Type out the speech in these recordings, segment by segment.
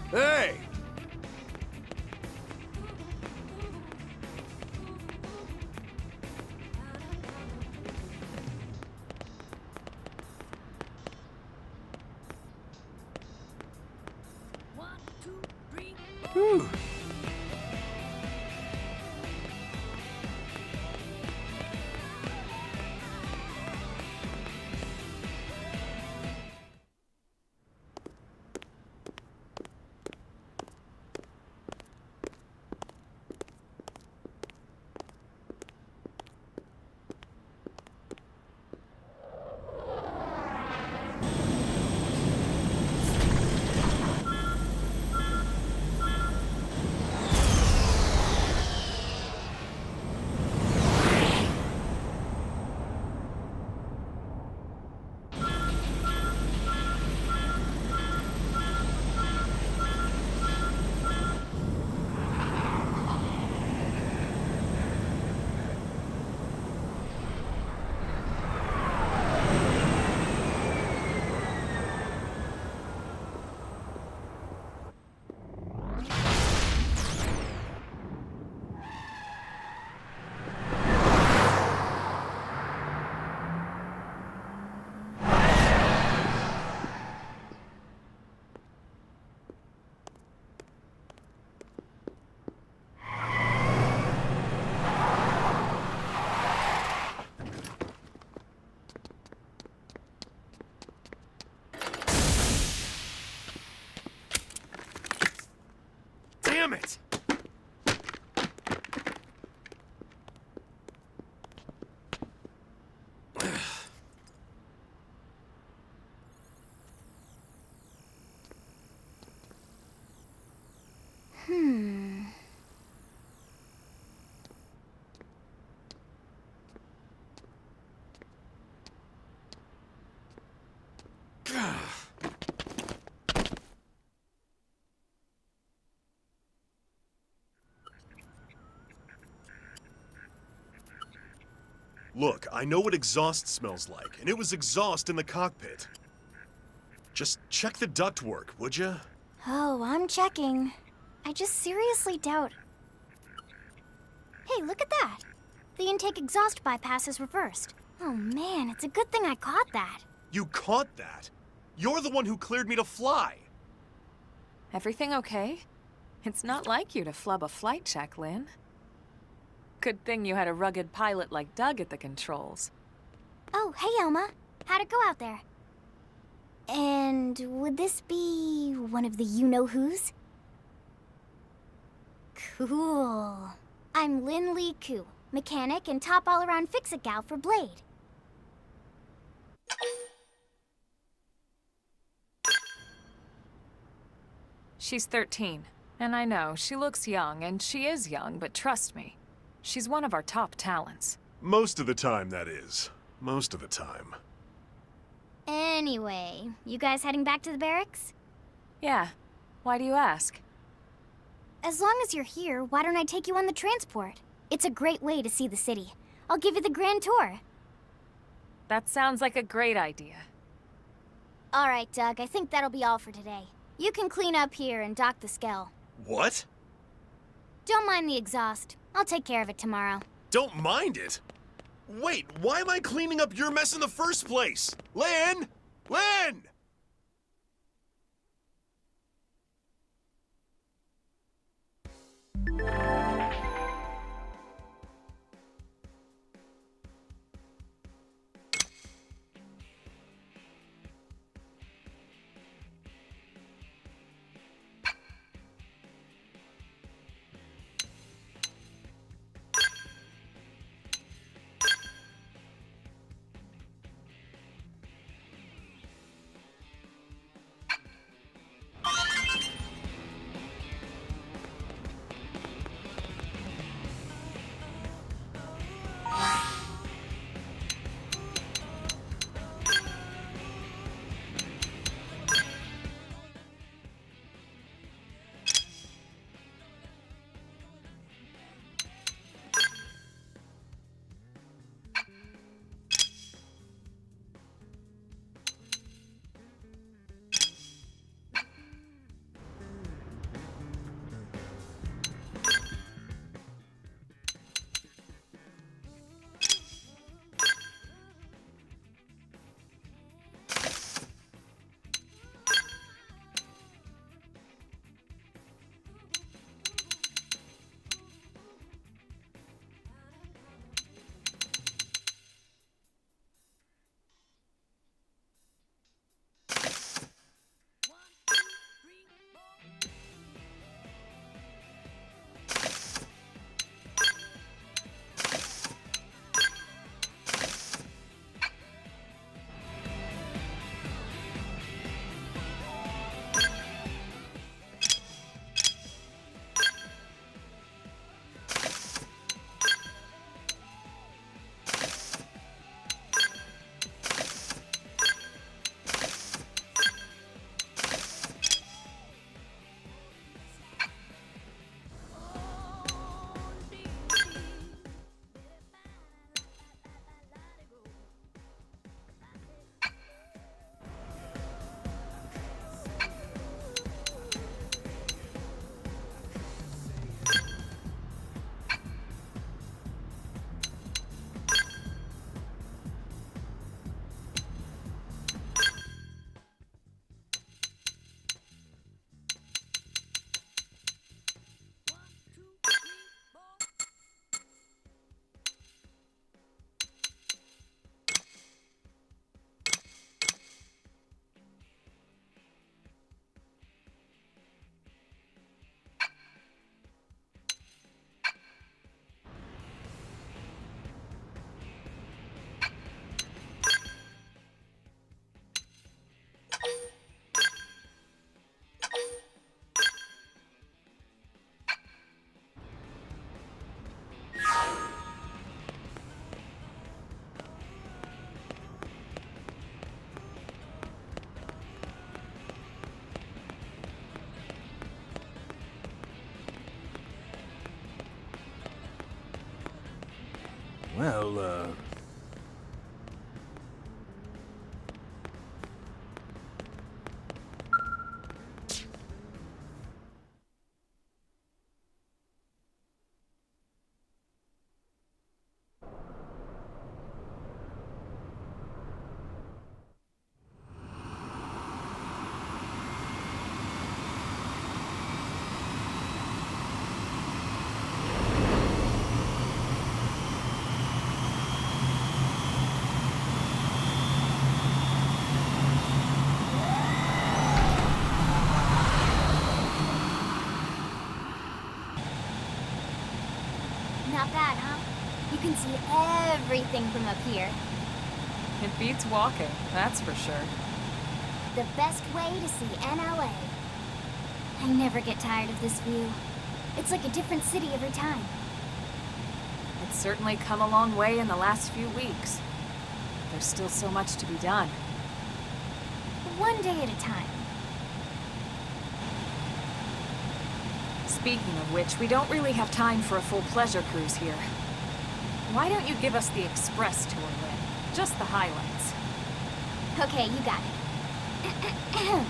Hey! One, two, three. Whew. Damn it! Look, I know what exhaust smells like, and it was exhaust in the cockpit. Just check the ductwork, would you? Oh, I'm checking. I just seriously doubt... Hey, look at that! The intake exhaust bypass is reversed. Oh man, it's a good thing I caught that. You caught that? You're the one who cleared me to fly. Everything okay? It's not like you to flub a flight check, Lynn. Good thing you had a rugged pilot like Doug at the controls. Oh, hey Elma. How'd it go out there? And would this be one of the you-know-whos? Cool. I'm Lynn Lee Koo, mechanic and top all-around fix-it gal for Blade. She's 13, and I know, she looks young, and she is young, but trust me, she's one of our top talents. Most of the time, that is. Most of the time. Anyway, you guys heading back to the barracks? Yeah. Why do you ask? As long as you're here, why don't I take you on the transport? It's a great way to see the city. I'll give you the grand tour. That sounds like a great idea. All right, Doug, I think that'll be all for today. You can clean up here and dock the Skell. What? Don't mind the exhaust. I'll take care of it tomorrow. Don't mind it? Wait, why am I cleaning up your mess in the first place? Lynn! Lynn! Well, Not bad, huh? You can see everything from up here. It beats walking, that's for sure. The best way to see NLA. I never get tired of this view. It's like a different city every time. It's certainly come a long way in the last few weeks. There's still so much to be done. One day at a time. Speaking of which, we don't really have time for a full pleasure cruise here. Why don't you give us the express tour, Lynn? Just the highlights. Okay, you got it.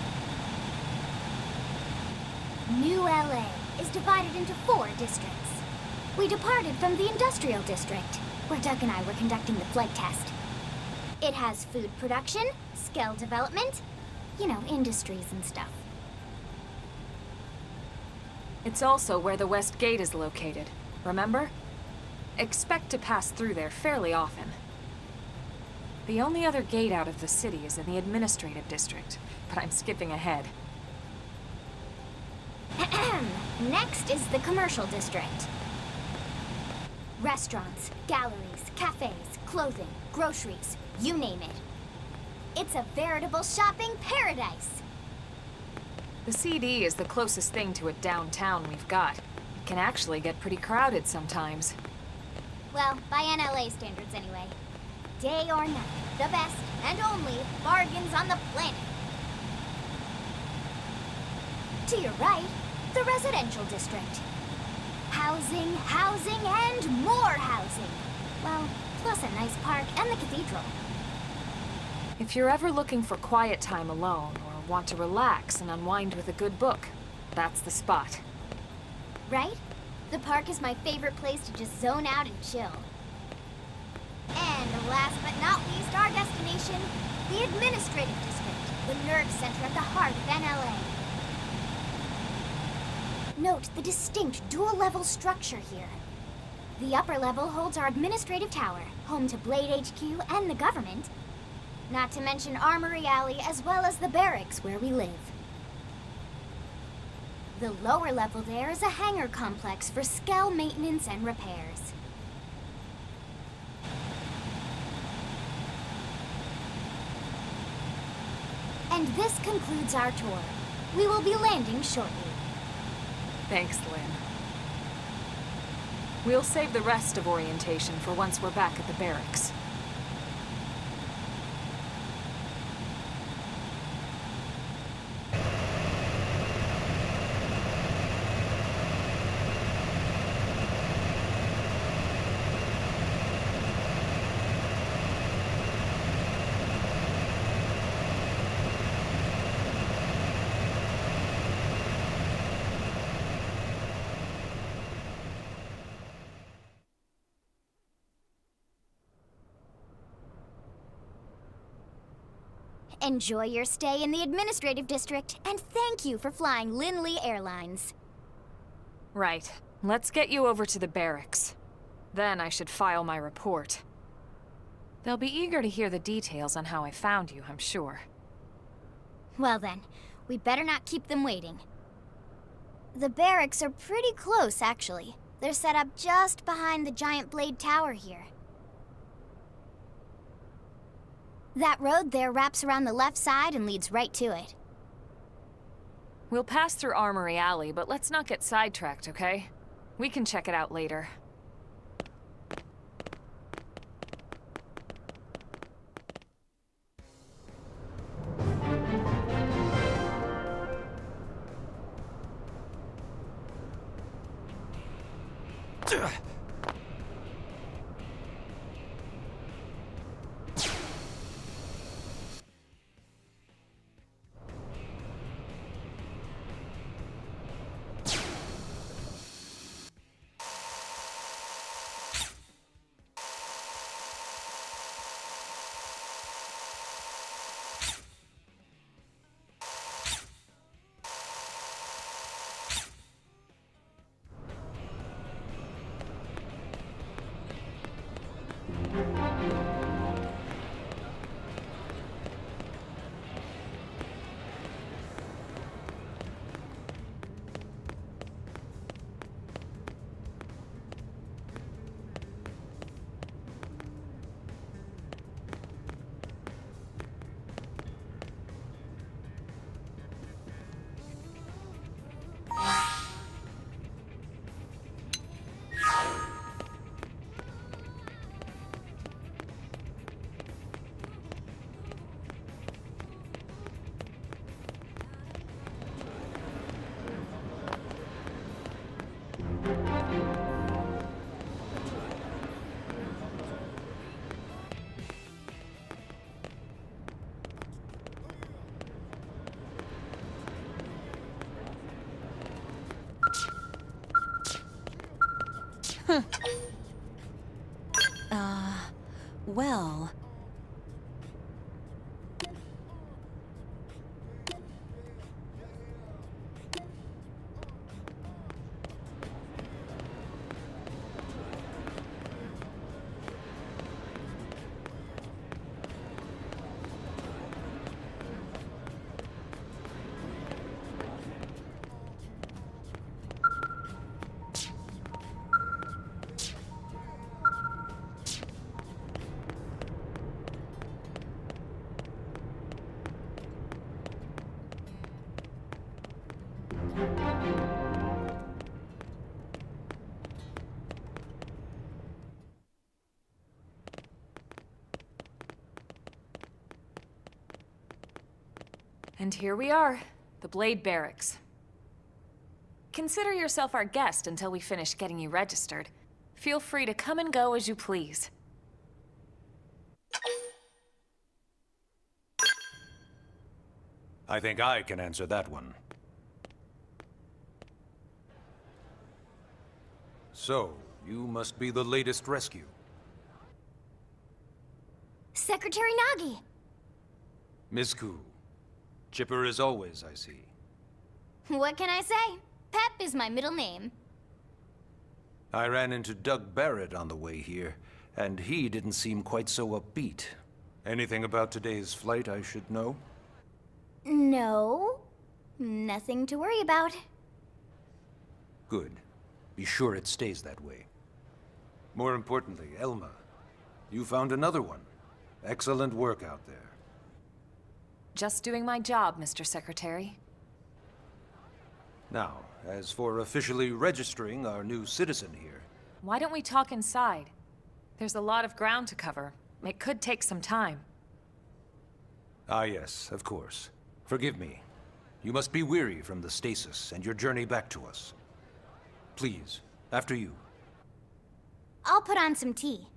New LA is divided into 4 districts. We departed from the industrial district, where Doug and I were conducting the flight test. It has food production, skill development, you know, industries and stuff. It's also where the West Gate is located, remember? Expect to pass through there fairly often. The only other gate out of the city is in the administrative district, but I'm skipping ahead. Next is the commercial district. Restaurants, galleries, cafes, clothing, groceries, you name it. It's a veritable shopping paradise. The CD is the closest thing to a downtown we've got. It can actually get pretty crowded sometimes. Well, by NLA standards anyway. Day or night, the best and only bargains on the planet. To your right, the residential district. Housing, housing, and more housing. Well, plus a nice park and the cathedral. If you're ever looking for quiet time alone, or want to relax and unwind with a good book, that's the spot. Right? The park is my favorite place to just zone out and chill. And last but not least, our destination, the administrative district, the nerve center at the heart of NLA. Note the distinct dual-level structure here. The upper level holds our administrative tower, home to Blade HQ and the government. Not to mention Armory Alley, as well as the barracks where we live. The lower level there is a hangar complex for Skell maintenance and repairs. And this concludes our tour. We will be landing shortly. Thanks, Lynn. We'll save the rest of orientation for once we're back at the barracks. Enjoy your stay in the administrative district, and thank you for flying Linley Airlines. Right. Let's get you over to the barracks. Then I should file my report. They'll be eager to hear the details on how I found you, I'm sure. Well then, we better not keep them waiting. The barracks are pretty close, actually. They're set up just behind the giant blade tower here. That road there wraps around the left side and leads right to it. We'll pass through Armory Alley, but let's not get sidetracked, okay? We can check it out later. Well... And here we are, the Blade Barracks. Consider yourself our guest until we finish getting you registered. Feel free to come and go as you please. I think I can answer that one. So, you must be the latest rescue. Secretary Nagi! Mizku. Chipper as always, I see. What can I say? Pep is my middle name. I ran into Doug Barrett on the way here, and he didn't seem quite so upbeat. Anything about today's flight I should know? No. Nothing to worry about. Good. Be sure it stays that way. More importantly, Elma, you found another one. Excellent work out there. Just doing my job, Mr. Secretary. Now, as for officially registering our new citizen here... Why don't we talk inside? There's a lot of ground to cover. It could take some time. Ah yes, of course. Forgive me. You must be weary from the stasis and your journey back to us. Please, after you. I'll put on some tea.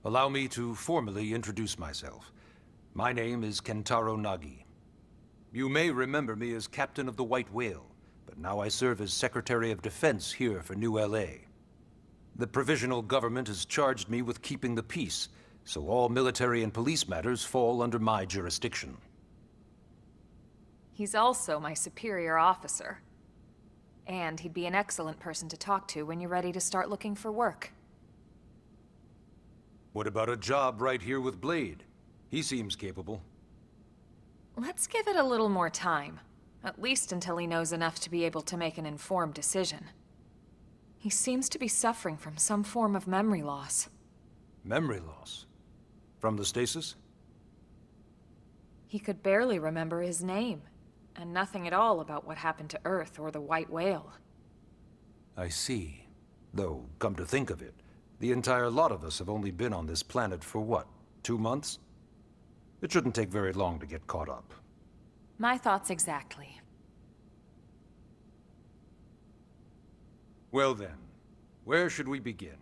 Allow me to formally introduce myself. My name is Kentaro Nagi. You may remember me as Captain of the White Whale, but now I serve as Secretary of Defense here for New LA. The provisional government has charged me with keeping the peace, so all military and police matters fall under my jurisdiction. He's also my superior officer. And he'd be an excellent person to talk to when you're ready to start looking for work. What about a job right here with Blade? He seems capable. Let's give it a little more time. At least until he knows enough to be able to make an informed decision. He seems to be suffering from some form of memory loss. Memory loss? From the stasis? He could barely remember his name, and nothing at all about what happened to Earth or the White Whale. I see. Though, come to think of it, the entire lot of us have only been on this planet for what, 2 months? It shouldn't take very long to get caught up. My thoughts exactly. Well then, where should we begin?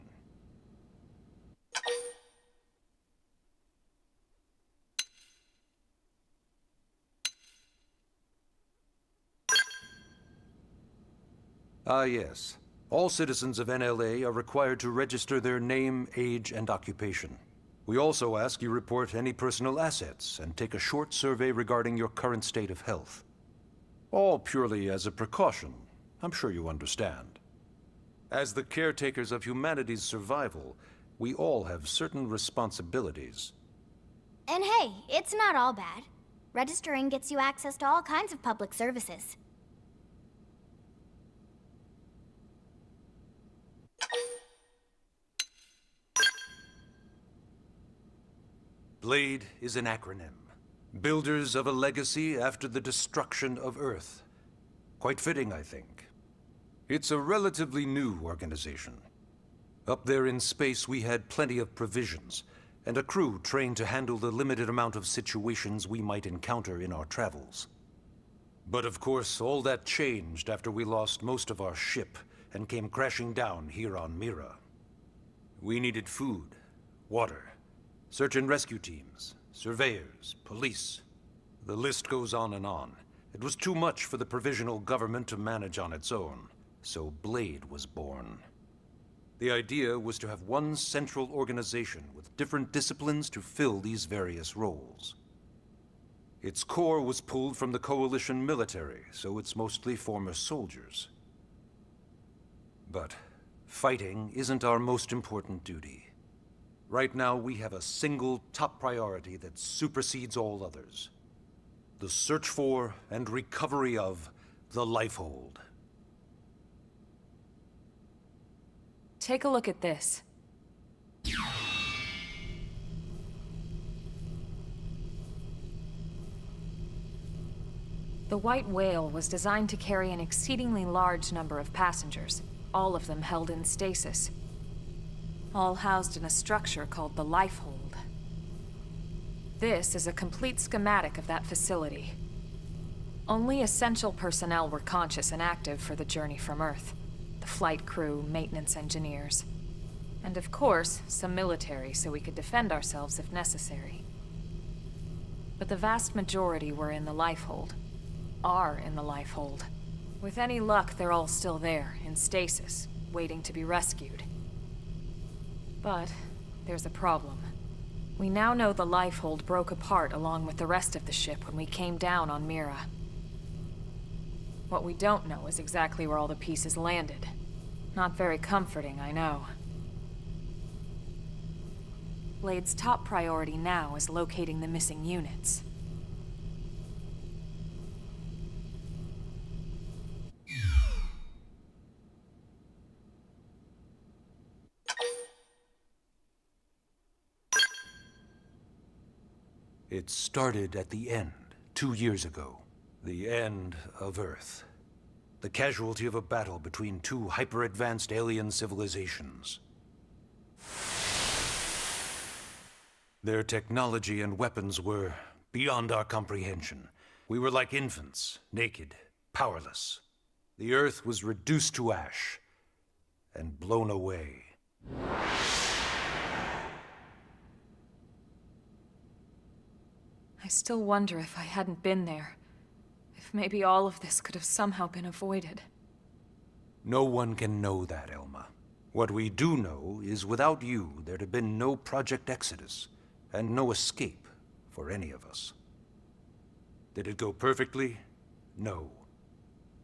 Ah yes. All citizens of NLA are required to register their name, age, and occupation. We also ask you report any personal assets and take a short survey regarding your current state of health. All purely as a precaution. I'm sure you understand. As the caretakers of humanity's survival, we all have certain responsibilities. And hey, it's not all bad. Registering gets you access to all kinds of public services. Blade is an acronym. Builders of a legacy after the destruction of Earth. Quite fitting, I think. It's a relatively new organization. Up there in space, we had plenty of provisions, and a crew trained to handle the limited amount of situations we might encounter in our travels. But of course, all that changed after we lost most of our ship and came crashing down here on Mira. We needed food, water, search and rescue teams, surveyors, police. The list goes on and on. It was too much for the provisional government to manage on its own, so Blade was born. The idea was to have one central organization with different disciplines to fill these various roles. Its core was pulled from the Coalition military, so it's mostly former soldiers. But fighting isn't our most important duty. Right now, we have a single top priority that supersedes all others. The search for and recovery of the Lifehold. Take a look at this. The White Whale was designed to carry an exceedingly large number of passengers, all of them held in stasis. All housed in a structure called the Lifehold. This is a complete schematic of that facility. Only essential personnel were conscious and active for the journey from Earth. The flight crew, maintenance engineers. And of course, some military so we could defend ourselves if necessary. But the vast majority were in the Lifehold. Are in the Lifehold. With any luck, they're all still there, in stasis, waiting to be rescued. But there's a problem. We now know the Lifehold broke apart along with the rest of the ship when we came down on Mira. What we don't know is exactly where all the pieces landed. Not very comforting, I know. Blade's top priority now is locating the missing units. It started at the end, 2 years ago. The end of Earth. The casualty of a battle between two hyper-advanced alien civilizations. Their technology and weapons were beyond our comprehension. We were like infants, naked, powerless. The Earth was reduced to ash and blown away. I still wonder if I hadn't been there. If maybe all of this could have somehow been avoided. No one can know that, Elma. What we do know is without you, there'd have been no Project Exodus, and no escape for any of us. Did it go perfectly? No.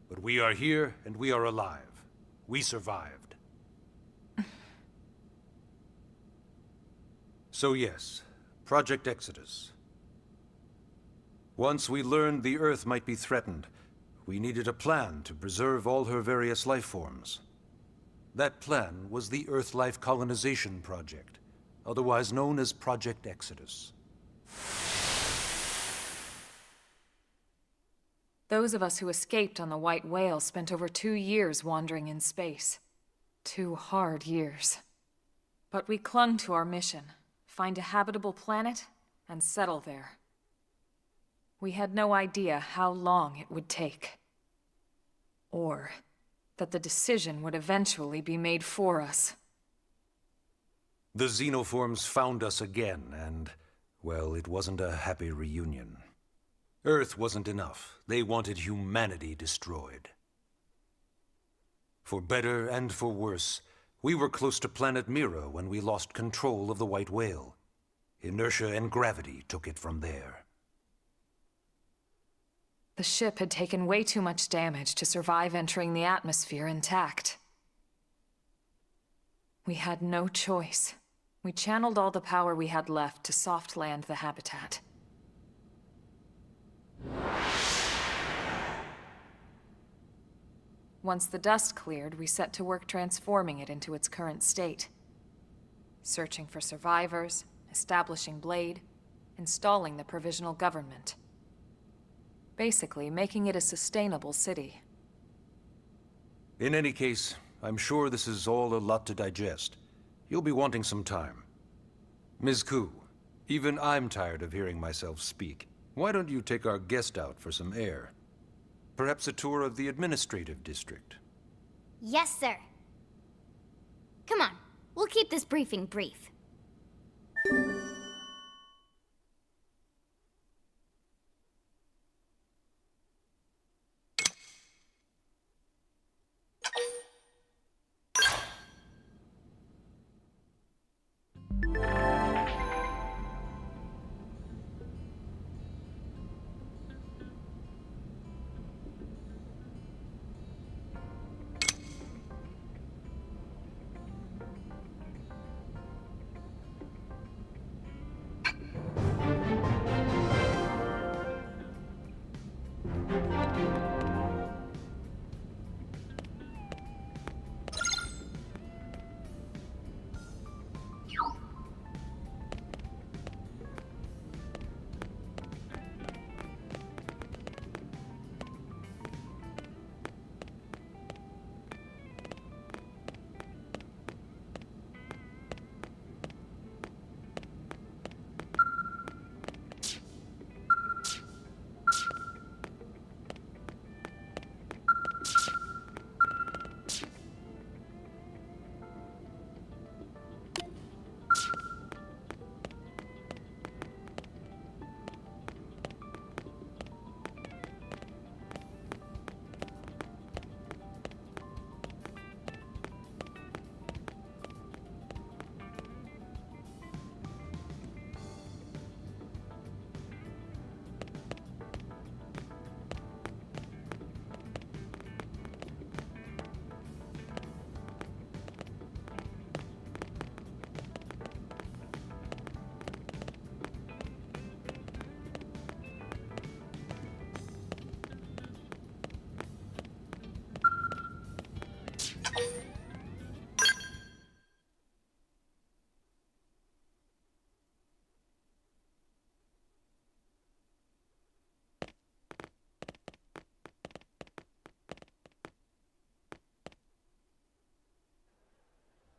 But we are here, and we are alive. We survived. So yes, Project Exodus. Once we learned the Earth might be threatened, we needed a plan to preserve all her various life forms. That plan was the Earth Life Colonization Project, otherwise known as Project Exodus. Those of us who escaped on the White Whale spent over 2 years wandering in space. 2 hard years. But we clung to our mission, find a habitable planet, and settle there. We had no idea how long it would take. Or that the decision would eventually be made for us. The xenoforms found us again, and, well, it wasn't a happy reunion. Earth wasn't enough. They wanted humanity destroyed. For better and for worse, we were close to planet Mira when we lost control of the White Whale. Inertia and gravity took it from there. The ship had taken way too much damage to survive entering the atmosphere intact. We had no choice. We channeled all the power we had left to soft land the habitat. Once the dust cleared, we set to work transforming it into its current state. Searching for survivors, establishing Blade, installing the provisional government. Basically, making it a sustainable city. In any case, I'm sure this is all a lot to digest. You'll be wanting some time. Ms. Koo, even I'm tired of hearing myself speak. Why don't you take our guest out for some air? Perhaps a tour of the administrative district. Yes, sir. Come on, we'll keep this briefing brief.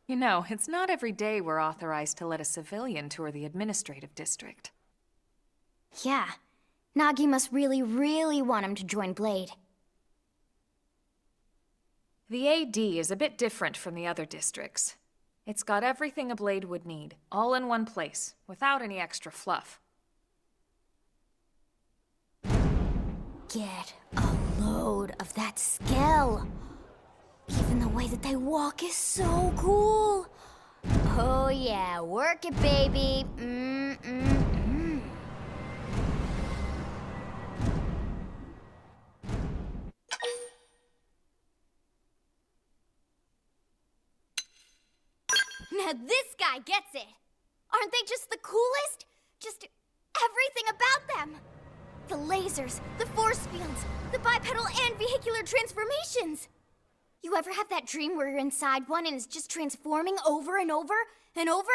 You know, it's not every day we're authorized to let a civilian tour the administrative district. Yeah, Nagi must really, really want him to join Blade. The AD is a bit different from the other districts. It's got everything a Blade would need, all in one place, without any extra fluff. Get a load of that skill. Even the way that they walk is so cool. Oh yeah, work it, baby. Now this guy gets it. Aren't they just the coolest? Just everything about them. The lasers, the force fields, the bipedal and vehicular transformations. You ever have that dream where you're inside one and it's just transforming over and over and over?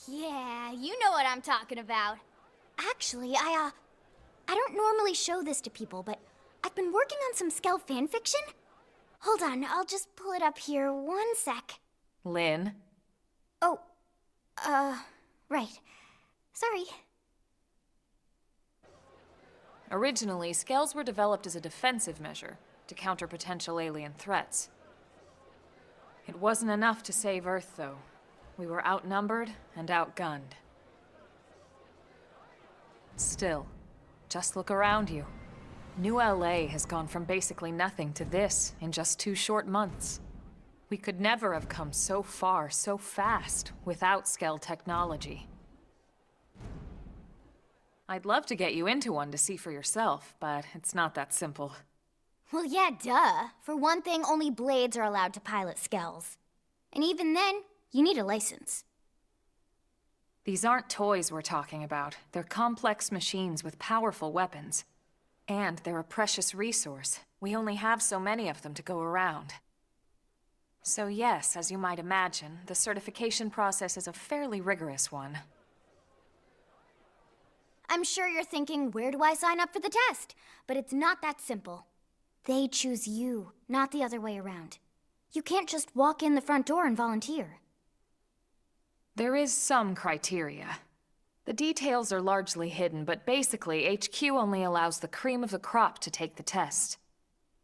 Yeah, you know what I'm talking about. Actually, I don't normally show this to people, but I've been working on some Skell fanfiction. Hold on, I'll just pull it up here 1 sec. Lynn? Oh, right. Sorry. Originally, Skells were developed as a defensive measure to counter potential alien threats. It wasn't enough to save Earth, though. We were outnumbered and outgunned. Still, just look around you. New LA has gone from basically nothing to this in just 2 short months. We could never have come so far so fast without Skell technology. I'd love to get you into one to see for yourself, but it's not that simple. Well, yeah, duh. For one thing, only Blades are allowed to pilot Skells. And even then, you need a license. These aren't toys we're talking about. They're complex machines with powerful weapons. And they're a precious resource. We only have so many of them to go around. So yes, as you might imagine, the certification process is a fairly rigorous one. I'm sure you're thinking, where do I sign up for the test? But it's not that simple. They choose you, not the other way around. You can't just walk in the front door and volunteer. There is some criteria. The details are largely hidden, but basically, HQ only allows the cream of the crop to take the test.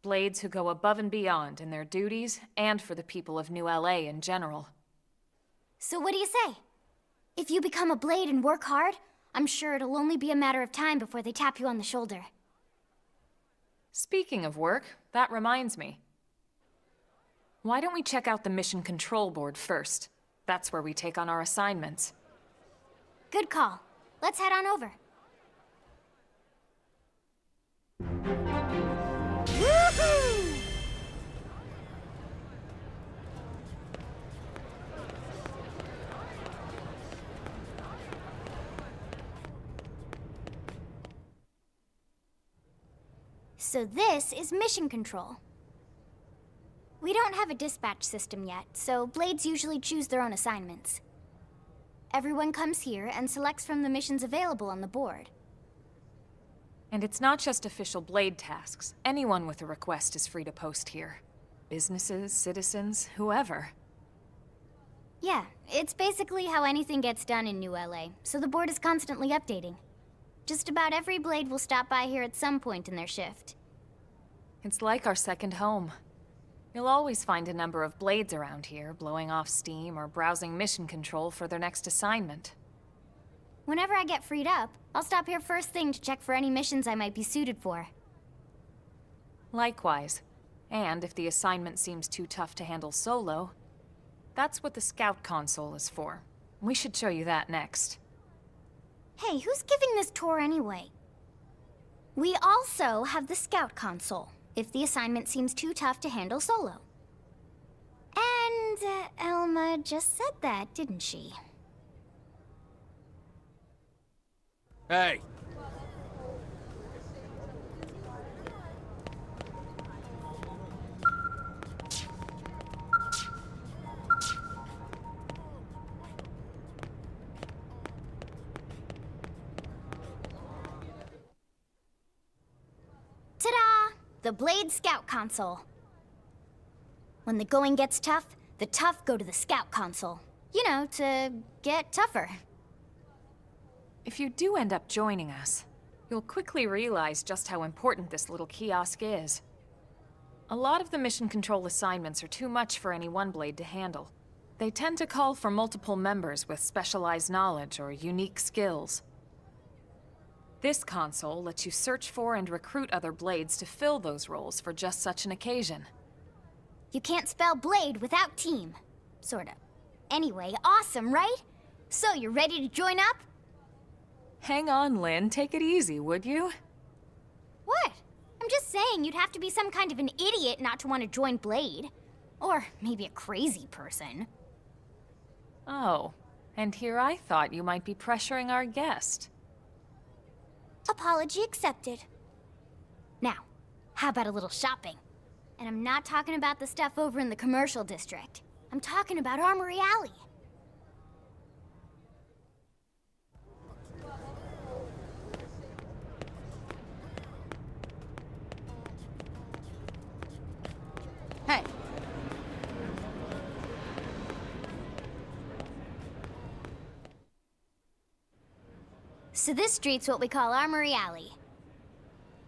Blades who go above and beyond in their duties, and for the people of New LA in general. So what do you say? If you become a Blade and work hard, I'm sure it'll only be a matter of time before they tap you on the shoulder. Speaking of work, that reminds me. Why don't we check out the Mission Control Board first? That's where we take on our assignments. Good call. Let's head on over. Woohoo! So this is Mission Control. We don't have a dispatch system yet, so Blades usually choose their own assignments. Everyone comes here and selects from the missions available on the board. And it's not just official Blade tasks. Anyone with a request is free to post here. Businesses, citizens, whoever. Yeah, it's basically how anything gets done in New LA, so the board is constantly updating. Just about every Blade will stop by here at some point in their shift. It's like our second home. You'll always find a number of Blades around here, blowing off steam or browsing mission control for their next assignment. Whenever I get freed up, I'll stop here first thing to check for any missions I might be suited for. Likewise. And if the assignment seems too tough to handle solo, that's what the Scout Console is for. We should show you that next. Hey, who's giving this tour anyway? We also have the Scout Console, if the assignment seems too tough to handle solo. And Elma just said that, didn't she? Hey! Ta-da! The Blade Scout Console. When the going gets tough, the tough go to the Scout Console. You know, to get tougher. If you do end up joining us, you'll quickly realize just how important this little kiosk is. A lot of the mission control assignments are too much for any one Blade to handle. They tend to call for multiple members with specialized knowledge or unique skills. This console lets you search for and recruit other Blades to fill those roles for just such an occasion. You can't spell Blade without team. Sorta. Anyway, awesome, right? So, you ready to join up? Hang on, Lynn. Take it easy, would you? What? I'm just saying you'd have to be some kind of an idiot not to want to join Blade. Or maybe a crazy person. Oh, and here I thought you might be pressuring our guest. Apology accepted. Now, how about a little shopping? And I'm not talking about the stuff over in the commercial district. I'm talking about Armory Alley. Hey. So this street's what we call Armory Alley.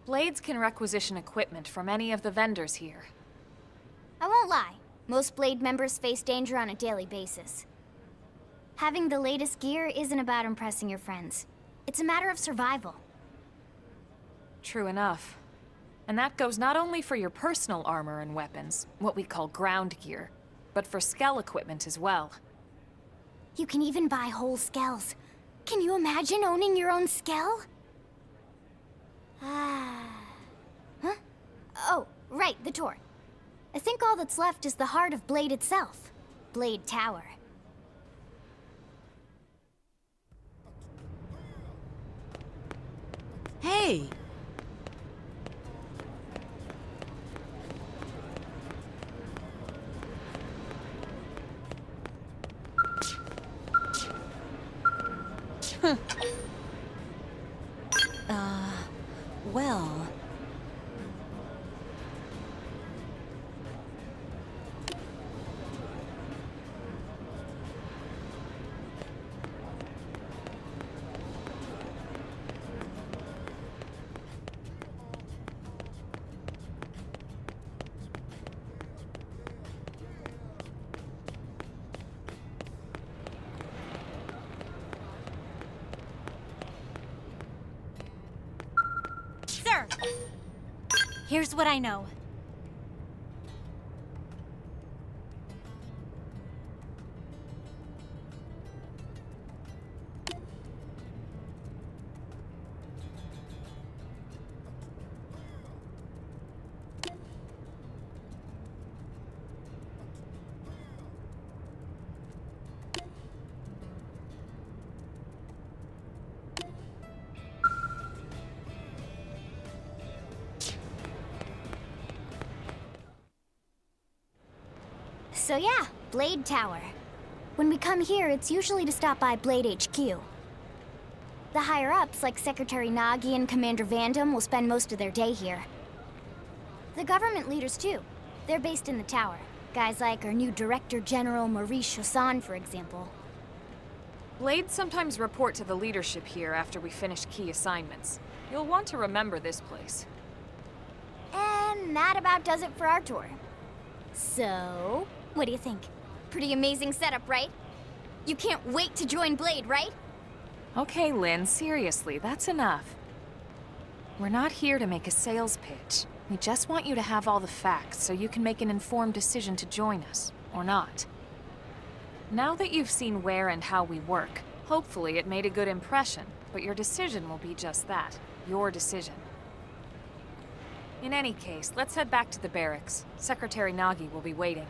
Blades can requisition equipment from any of the vendors here. I won't lie, most Blade members face danger on a daily basis. Having the latest gear isn't about impressing your friends. It's a matter of survival. True enough. And that goes not only for your personal armor and weapons, what we call ground gear, but for skell equipment as well. You can even buy whole skells. Can you imagine owning your own skell? Huh? Oh, right, the tour. I think all that's left is the heart of Blade itself. Blade Tower. Hey! Well... Sir! Here's what I know. So yeah, Blade Tower. When we come here, it's usually to stop by Blade HQ. The higher-ups, like Secretary Nagi and Commander Vandam, will spend most of their day here. The government leaders, too. They're based in the tower. Guys like our new Director General Maurice Chassan, for example. Blades sometimes report to the leadership here after we finish key assignments. You'll want to remember this place. And that about does it for our tour. So, what do you think? Pretty amazing setup, right? You can't wait to join Blade, right? Okay, Lynn, seriously, that's enough. We're not here to make a sales pitch. We just want you to have all the facts so you can make an informed decision to join us, or not. Now that you've seen where and how we work, hopefully it made a good impression, but your decision will be just that, your decision. In any case, let's head back to the barracks. Secretary Nagi will be waiting.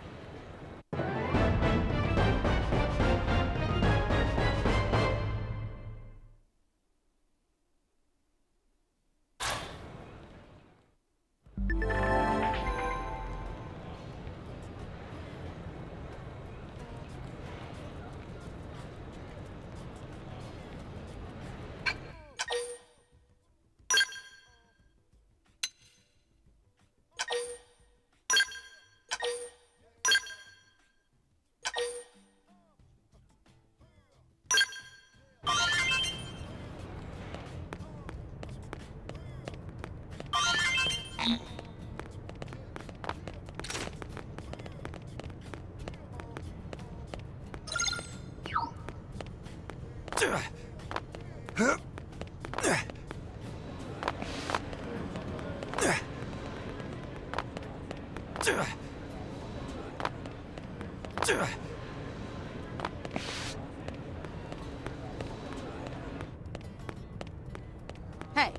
Hey.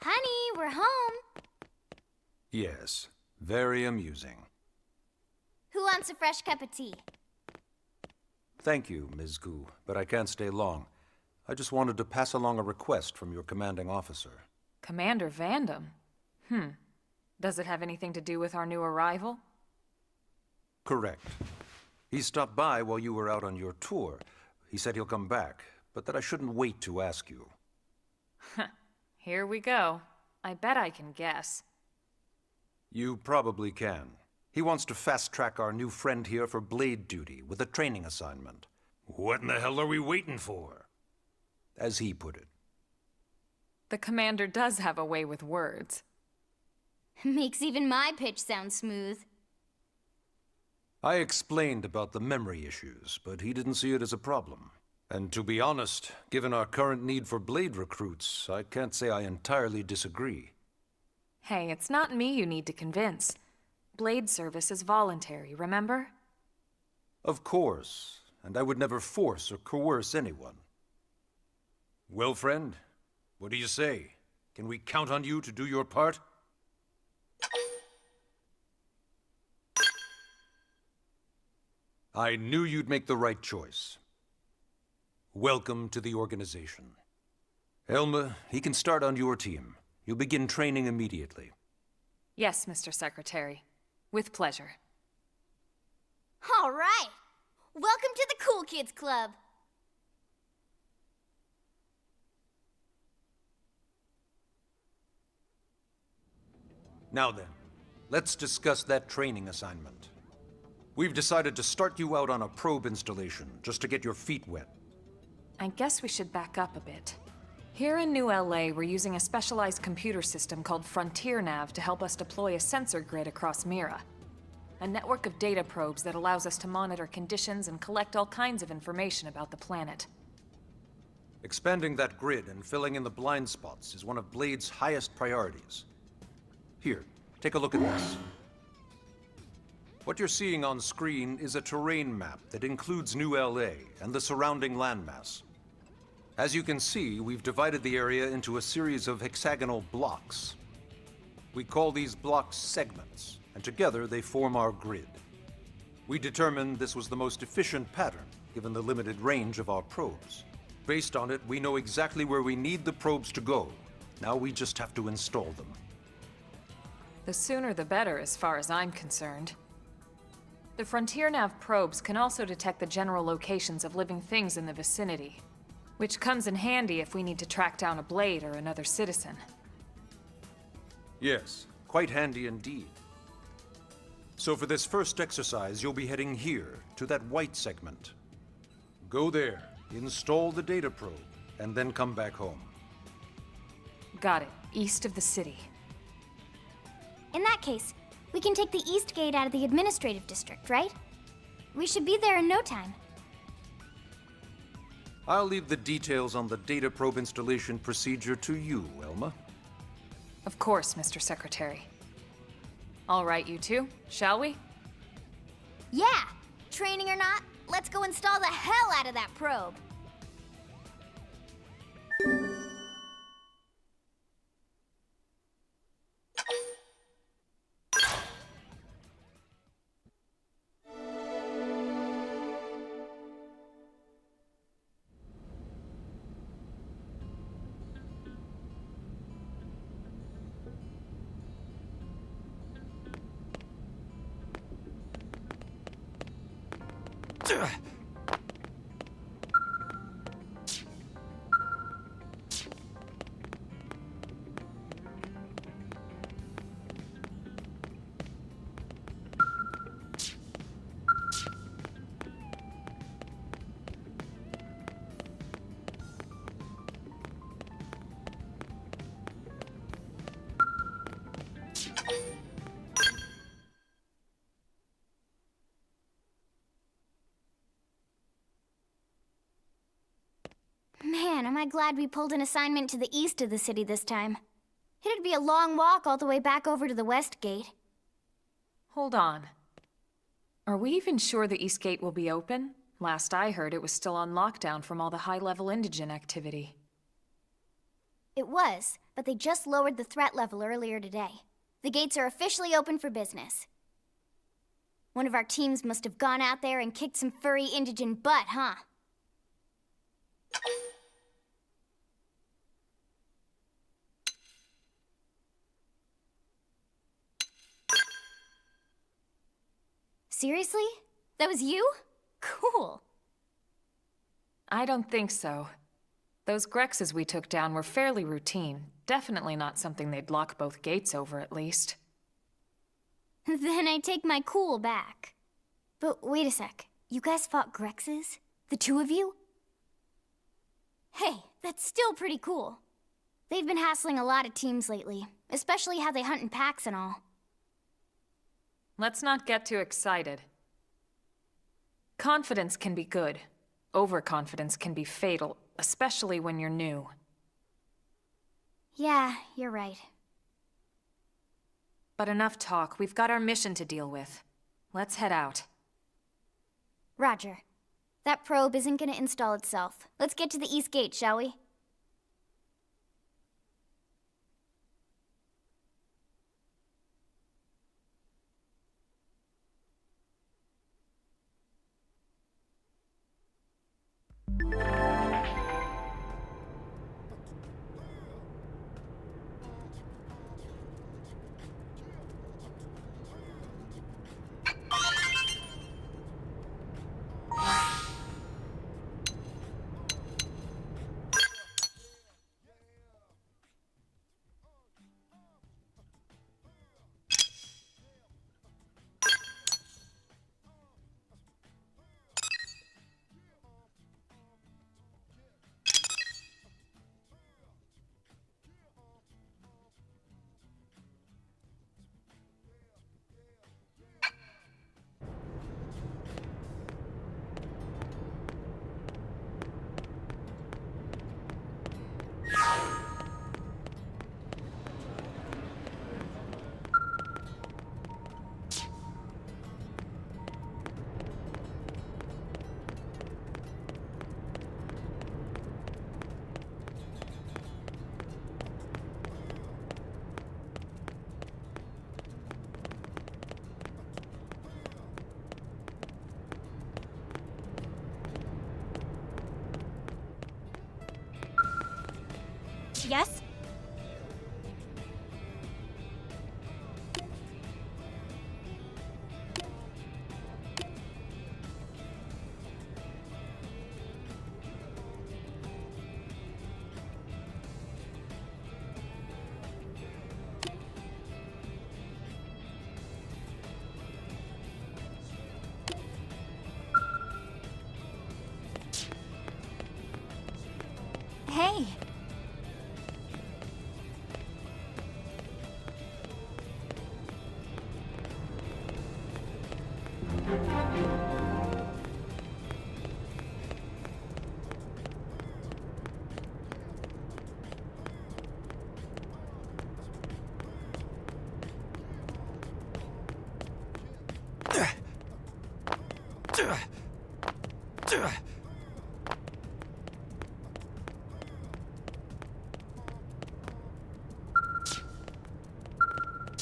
Honey, we're home. Yes, very amusing. Who wants a fresh cup of tea? Thank you, Ms. Gu, but I can't stay long. I just wanted to pass along a request from your commanding officer. Commander Vandam? Does it have anything to do with our new arrival? Correct. He stopped by while you were out on your tour. He said he'll come back, but that I shouldn't wait to ask you. Here we go. I bet I can guess. You probably can. He wants to fast-track our new friend here for blade duty with a training assignment. What in the hell are we waiting for? As he put it. The commander does have a way with words. Makes even my pitch sound smooth. I explained about the memory issues, but he didn't see it as a problem. And to be honest, given our current need for blade recruits, I can't say I entirely disagree. Hey, it's not me you need to convince. Blade service is voluntary, remember? Of course, and I would never force or coerce anyone. Well, friend, what do you say? Can we count on you to do your part? I knew you'd make the right choice. Welcome to the organization. Elma, he can start on your team. You'll begin training immediately. Yes, Mr. Secretary. With pleasure. All right. Welcome to the Cool Kids Club. Now then, let's discuss that training assignment. We've decided to start you out on a probe installation, just to get your feet wet. I guess we should back up a bit. Here in New LA, we're using a specialized computer system called Frontier Nav to help us deploy a sensor grid across Mira. A network of data probes that allows us to monitor conditions and collect all kinds of information about the planet. Expanding that grid and filling in the blind spots is one of Blade's highest priorities. Here, take a look at this. What you're seeing on screen is a terrain map that includes New LA and the surrounding landmass. As you can see, we've divided the area into a series of hexagonal blocks. We call these blocks segments, and together they form our grid. We determined this was the most efficient pattern, given the limited range of our probes. Based on it, we know exactly where we need the probes to go. Now we just have to install them. The sooner the better, as far as I'm concerned. The Frontier Nav probes can also detect the general locations of living things in the vicinity, which comes in handy if we need to track down a Blade or another citizen. Yes, quite handy indeed. So for this first exercise, you'll be heading here, to that white segment. Go there, install the data probe, and then come back home. Got it. East of the city. In that case, we can take the East Gate out of the administrative district, right? We should be there in no time. I'll leave the details on the data probe installation procedure to you, Elma. Of course, Mr. Secretary. All right, you two, shall we? Yeah! Training or not, let's go install the hell out of that probe! Man, am I glad we pulled an assignment to the east of the city this time. It'd be a long walk all the way back over to the West Gate. Hold on. Are we even sure the East Gate will be open? Last I heard, it was still on lockdown from all the high-level indigent activity. It was, but they just lowered the threat level earlier today. The gates are officially open for business. One of our teams must have gone out there and kicked some furry indigent butt, huh? Seriously? That was you? Cool. I don't think so. Those Grexes we took down were fairly routine. Definitely not something they'd lock both gates over, at least. Then I take my cool back. But wait a sec. You guys fought Grexes? The two of you? Hey, that's still pretty cool. They've been hassling a lot of teams lately, especially how they hunt in packs and all. Let's not get too excited. Confidence can be good. Overconfidence can be fatal, especially when you're new. Yeah, you're right. But enough talk. We've got our mission to deal with. Let's head out. Roger. That probe isn't gonna install itself. Let's get to the East Gate, shall we? Yes? Hey.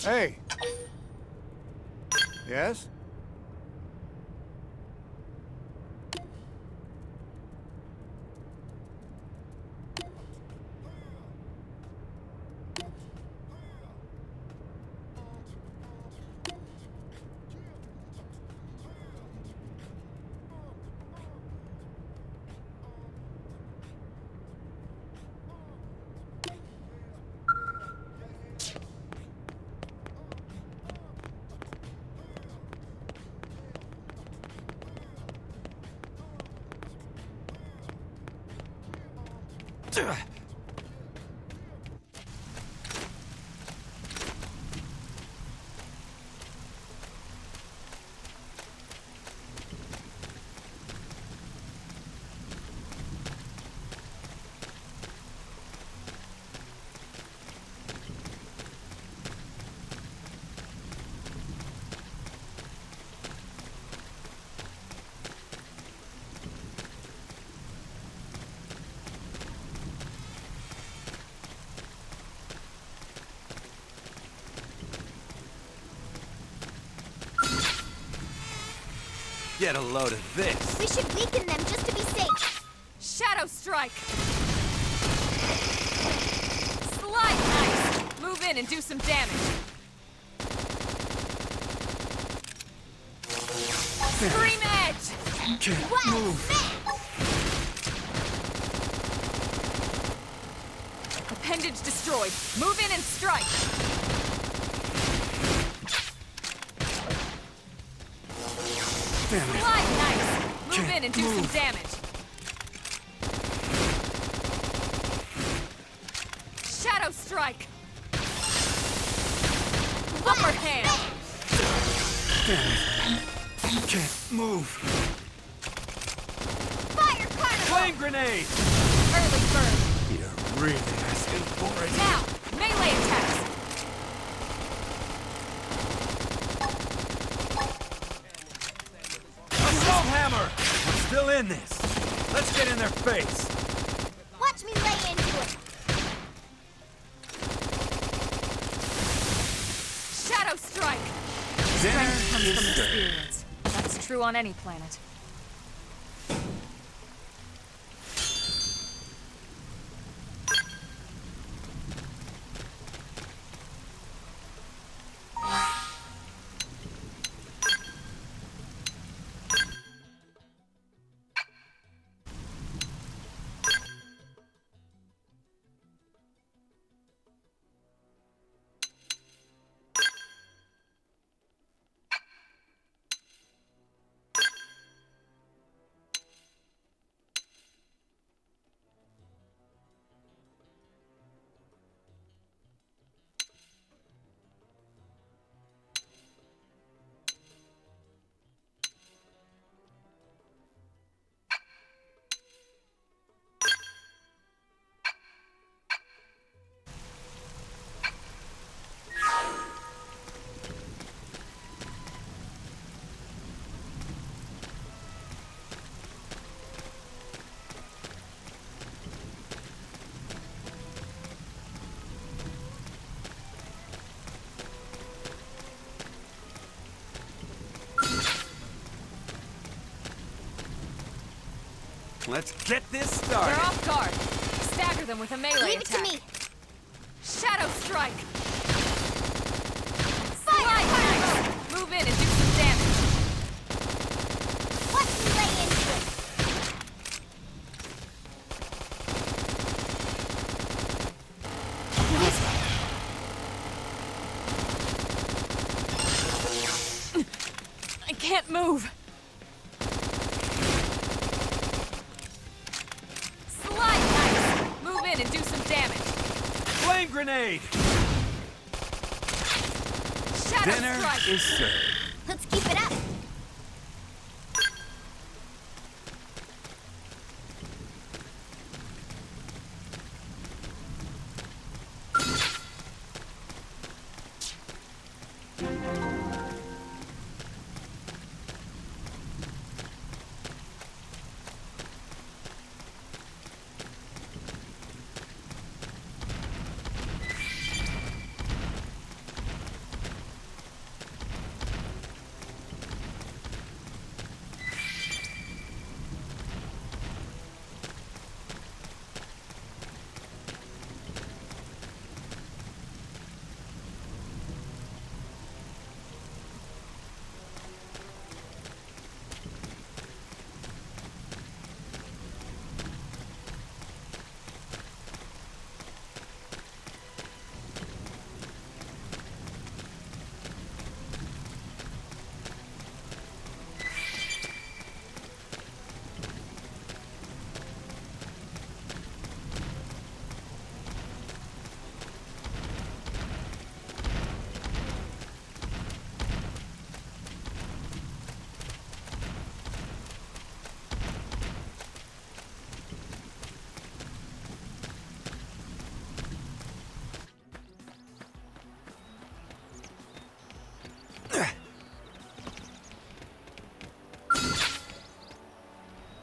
Hey. Yes? Get a load of this. We should weaken them just to be safe. Shadow Strike! Slide Knife! Move in and do some damage. Scream Edge! Well, Appendage destroyed. Move in and strike. Slide Knife! Move in and do some damage. Shadow Strike! Upper hand! Can't move. Fire Carnival! Flame grenade! Early burn. You're really asking for it. Now, melee attacks. Assault hammer! I'm still in this. Let's get in their face. Watch me lay into it. Shadow Strike! Dinner Strength comes is from served. experience. That's true on any planet. Let's get this They're started. off guard. Stagger them with a melee Leave it to attack. me. Shadow strike! Fire! Nice! Move in and do some damage. What you lay into it? I can't move. Slide knife! Move in and do some damage. Flame grenade! Shadow Dinner strike! is served. Let's keep it up.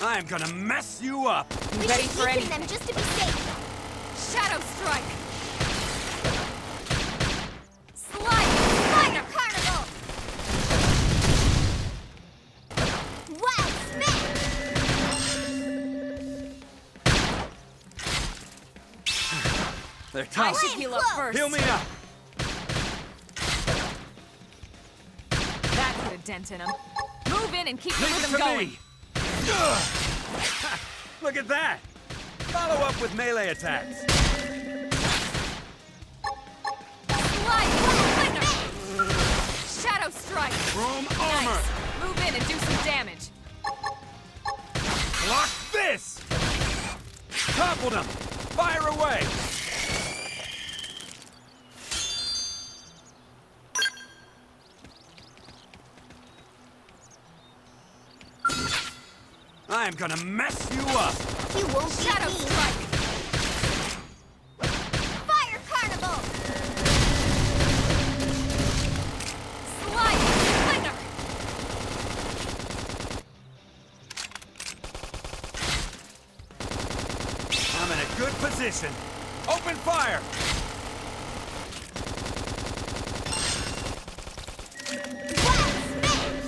I'm gonna mess you up! We Ready should for weaken anything. them just to be safe. Shadow strike! Fire carnival! Wild smash! They're I tough. should heal up first. Heal me up! That put a dent in him. Move in and keep the Leave it rhythm to going. me! Ugh. Look at that! Follow up with melee attacks. Slide! Thunder! Shadow strike! Chrome armor! Nice. Move in and do some damage. Block this! Toppled him! Fire away! I'm gonna mess you up! You won't Shadow beat me. strike! Fire carnival! Slide! Thunder! I'm in a good position. Open fire! Wild smash!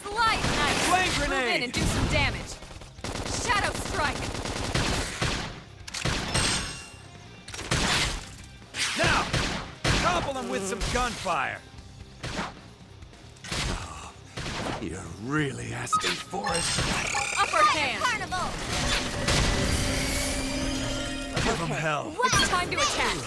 Slide knife! Flame Move in grenade! and do some damage. Shadow strike! Now! Topple him with some gunfire! Oh, you're really asking for it. Upper hand! Carnival! Give him hell. It's time to attack.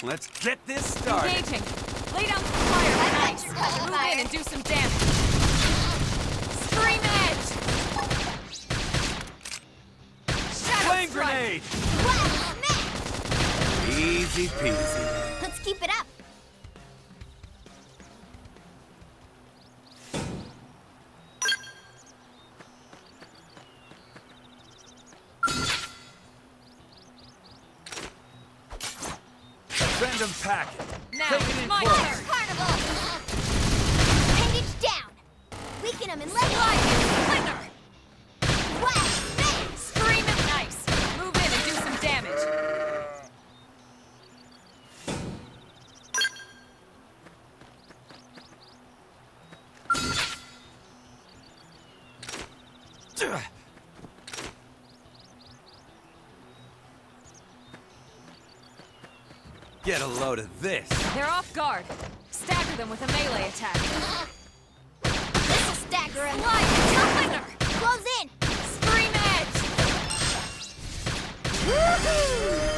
Let's get this started. Engaging. Lay down some fire. I got Nice. your cover Move fire. in and do some damage. Scream edge. Shadow Flame strike. grenade! Wow, smash! Easy peasy. Let's keep it up. Send them packing. Now Take it it's in my close. turn. Carnival! Bandage down! Weaken them and let Slide. it Slither. Wow, smash! Scream it nice. Move in and do some damage. Get a load of this. They're off guard. Stagger them with a melee attack. This'll stagger him. Slide. Slither. Close in! Scream edge. Woohoo!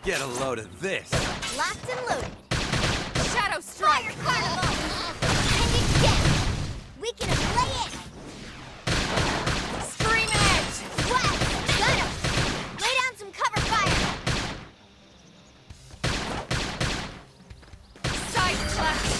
Get a load of this. Locked and loaded. Shadow strike. Fire Carnival! Bandage down! Weaken him and lay in! Scream edge. Wow! Got him! Lay down some cover fire! Side clash.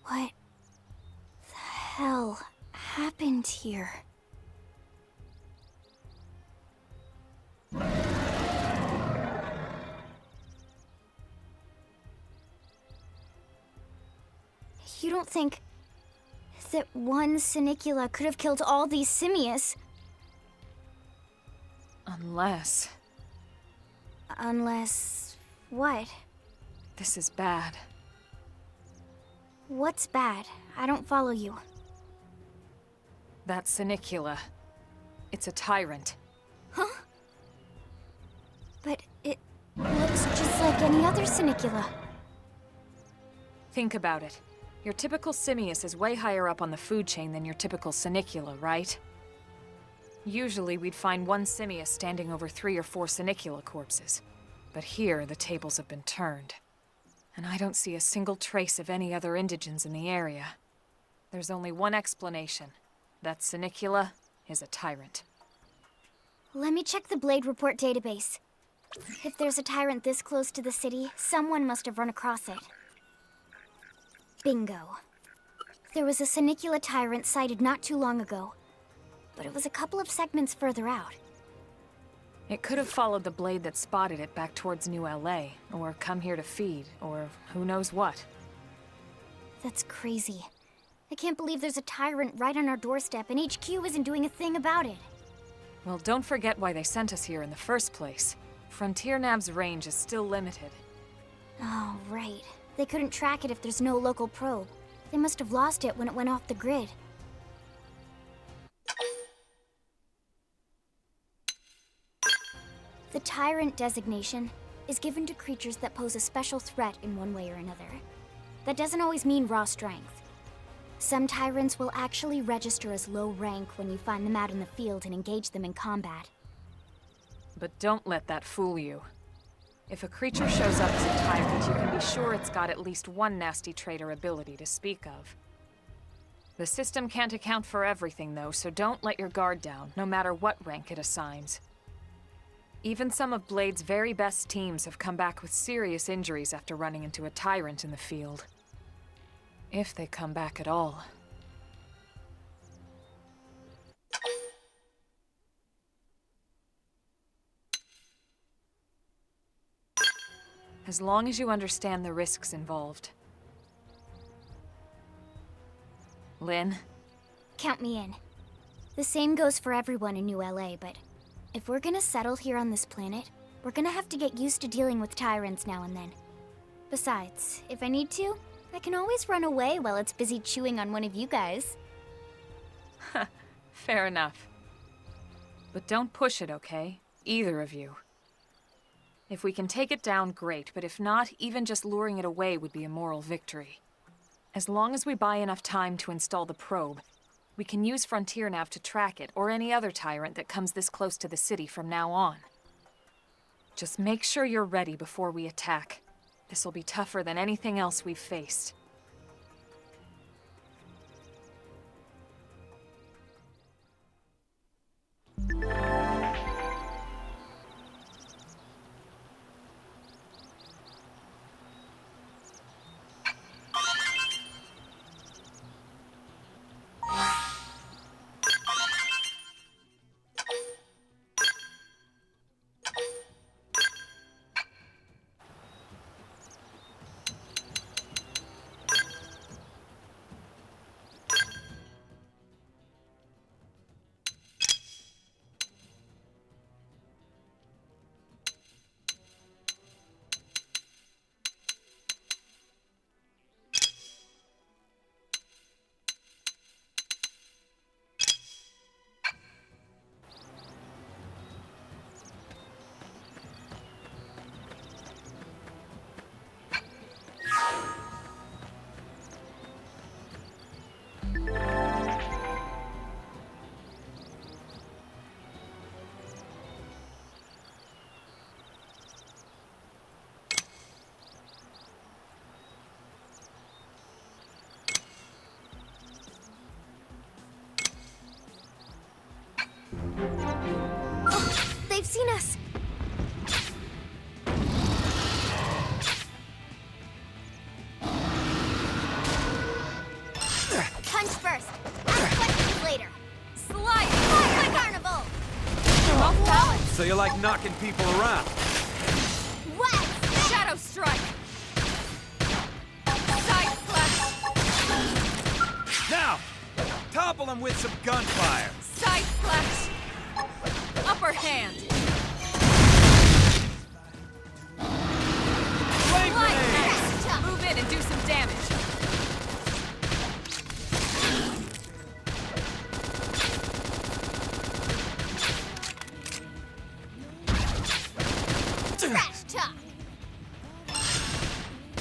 What the hell happened here? You don't think that one Sinicula could have killed all these simius? Unless Unless... what? this is bad. What's bad? I don't follow you. That Sinicula. It's a tyrant. But it looks just like any other Sinicula. Think about it. Your typical simius is way higher up on the food chain than your typical Sinicula, right? Usually we'd find one simius standing over 3 or 4 Sinicula corpses. But here, the tables have been turned. And I don't see a single trace of any other indigents in the area. There's only one explanation. That Sinicula is a tyrant. Let me check the Blade Report database. If there's a tyrant this close to the city, someone must have run across it. Bingo. There was a Sinicula tyrant sighted not too long ago, but it was a couple of segments further out. It could have followed the blade that spotted it back towards New LA, or come here to feed, or who knows what. That's crazy. I can't believe there's a tyrant right on our doorstep and HQ isn't doing a thing about it. Well, don't forget why they sent us here in the first place. Frontier Nav's range is still limited. Oh, right. They couldn't track it if there's no local probe. They must have lost it when it went off the grid. The Tyrant designation is given to creatures that pose a special threat in one way or another. That doesn't always mean raw strength. Some Tyrants will actually register as low rank when you find them out in the field and engage them in combat. But don't let that fool you. If a creature shows up as a tyrant, you can be sure it's got at least one nasty trait or ability to speak of. The system can't account for everything, though, so don't let your guard down, no matter what rank it assigns. Even some of Blade's very best teams have come back with serious injuries after running into a tyrant in the field. If they come back at all. As long as you understand the risks involved. Lynn? Count me in. The same goes for everyone in New LA, but if we're gonna settle here on this planet, we're gonna have to get used to dealing with tyrants now and then. Besides, if I need to, I can always run away while it's busy chewing on one of you guys. Fair enough. But don't push it, okay? Either of you. If we can take it down, great, but if not, even just luring it away would be a moral victory. As long as we buy enough time to install the probe, we can use Frontier Nav to track it, or any other tyrant that comes this close to the city from now on. Just make sure you're ready before we attack. This'll be tougher than anything else we've faced. Oh, they've seen us! Punch first! Ask questions later! Slide! Fire carnival! Off balance! So you like knocking people around? What? Shadow strike! Side slash! Now! Topple them with some gunfire! Side slash! Upper hand! Flame Light grenade! axe! Move in and do some damage! Trash talk!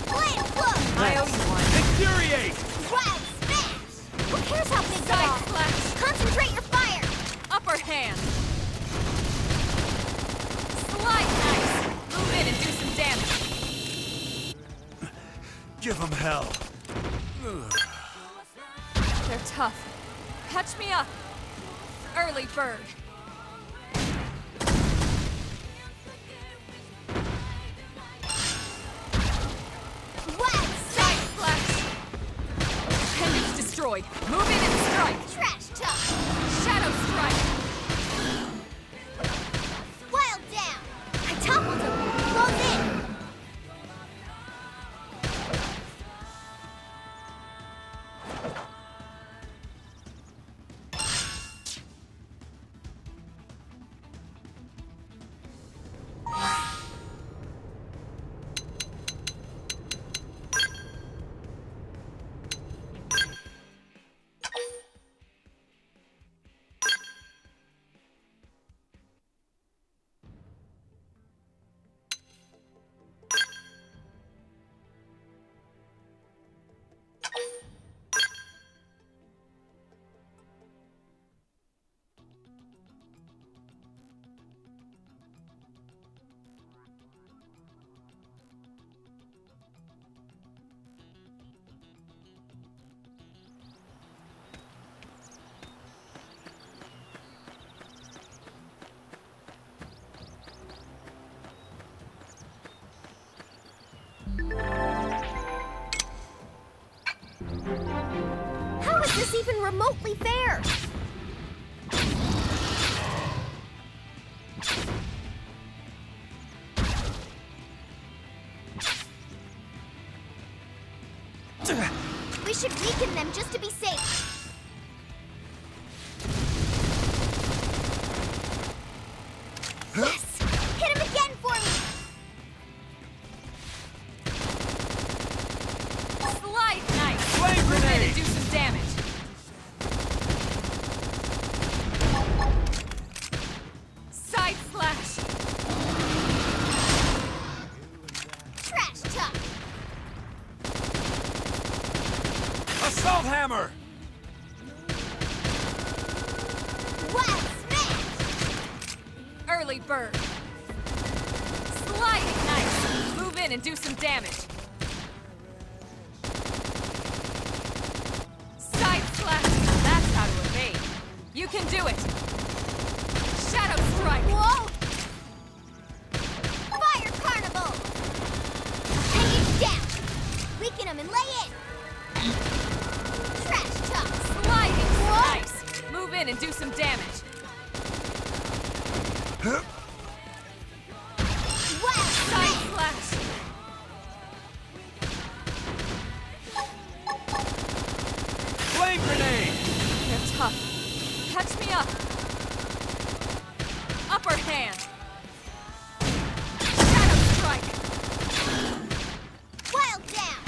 Flame cloak! I owe you one. Infuriate! Wild smash! Who cares how big they Side are? slash! Concentrate your fire! Upper hand! Slide nice! Move in and do some damage! Give them hell. They're tough. Catch me up! Early bird! Wild Side slash! Appendage destroyed! Move in and strike! trash talk! Shadow strike! Wild down! I toppled him! Close in! even remotely fair. We should weaken them just to be safe. Yes! Hit him again for me! Slide knife! Flame Move in grenade! and do some damage. Side slash! Trash talk! Assault hammer! Wild smash! Early bird. Sliding knife! Move in and do some damage. Side slash! That's how to evade. You can do it! Shadow strike! Whoa! Fire carnival! Engage down! Weaken him and lay in! Trash talk! Sliding nice! Move in and do some damage. Wild Side smash! slash! Flame grenade! They're tough. Catch me up. Upper hand. Shadow strike. Wild down!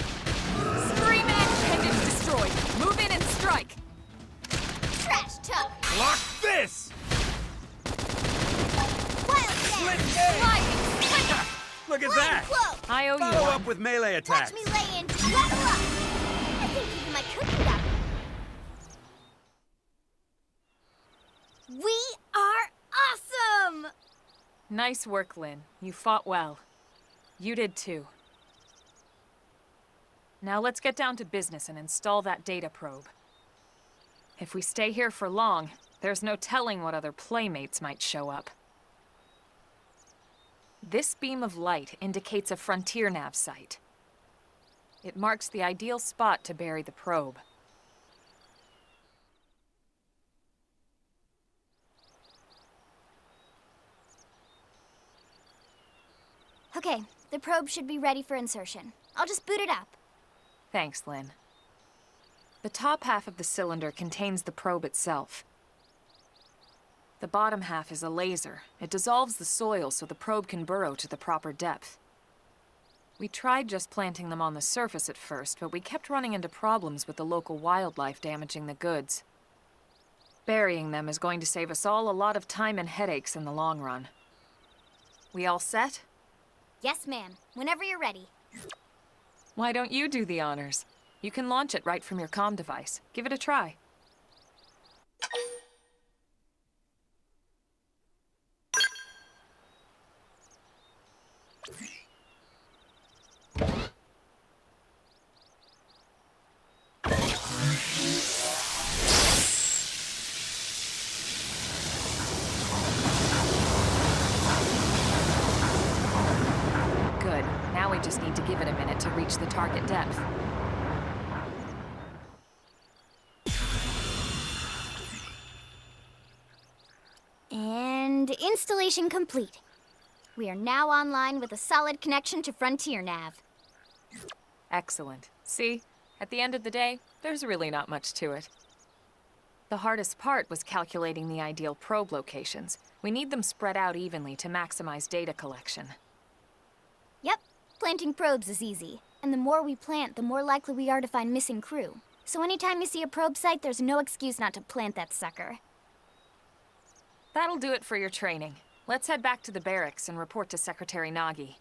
Scream and appendage destroyed. Move in and strike. Trash talk! Block this! Wild Split down! A! Sliding. Look at Flying that! cloak! I owe you Follow one. up with melee attacks! Watch me lay in to level up! I think even my cooking got me. We are awesome! Nice work, Lynn. You fought well. You did too. Now let's get down to business and install that data probe. If we stay here for long, there's no telling what other playmates might show up. This beam of light indicates a Frontier Nav site. It marks the ideal spot to bury the probe. Okay, the probe should be ready for insertion. I'll just boot it up. Thanks, Lynn. The top half of the cylinder contains the probe itself. The bottom half is a laser. It dissolves the soil so the probe can burrow to the proper depth. We tried just planting them on the surface at first, but we kept running into problems with the local wildlife damaging the goods. Burying them is going to save us all a lot of time and headaches in the long run. We all set? Yes, ma'am. Whenever you're ready. Why don't you do the honors? You can launch it right from your comm device. Give it a try. Good. Now we just need to give it a minute to reach the target depth. And installation complete. We are now online with a solid connection to Frontier Nav. Excellent. See? At the end of the day, there's really not much to it. The hardest part was calculating the ideal probe locations. We need them spread out evenly to maximize data collection. Yep, planting probes is easy. And the more we plant, the more likely we are to find missing crew. So anytime you see a probe site, there's no excuse not to plant that sucker. That'll do it for your training. Let's head back to the barracks and report to Secretary Nagi.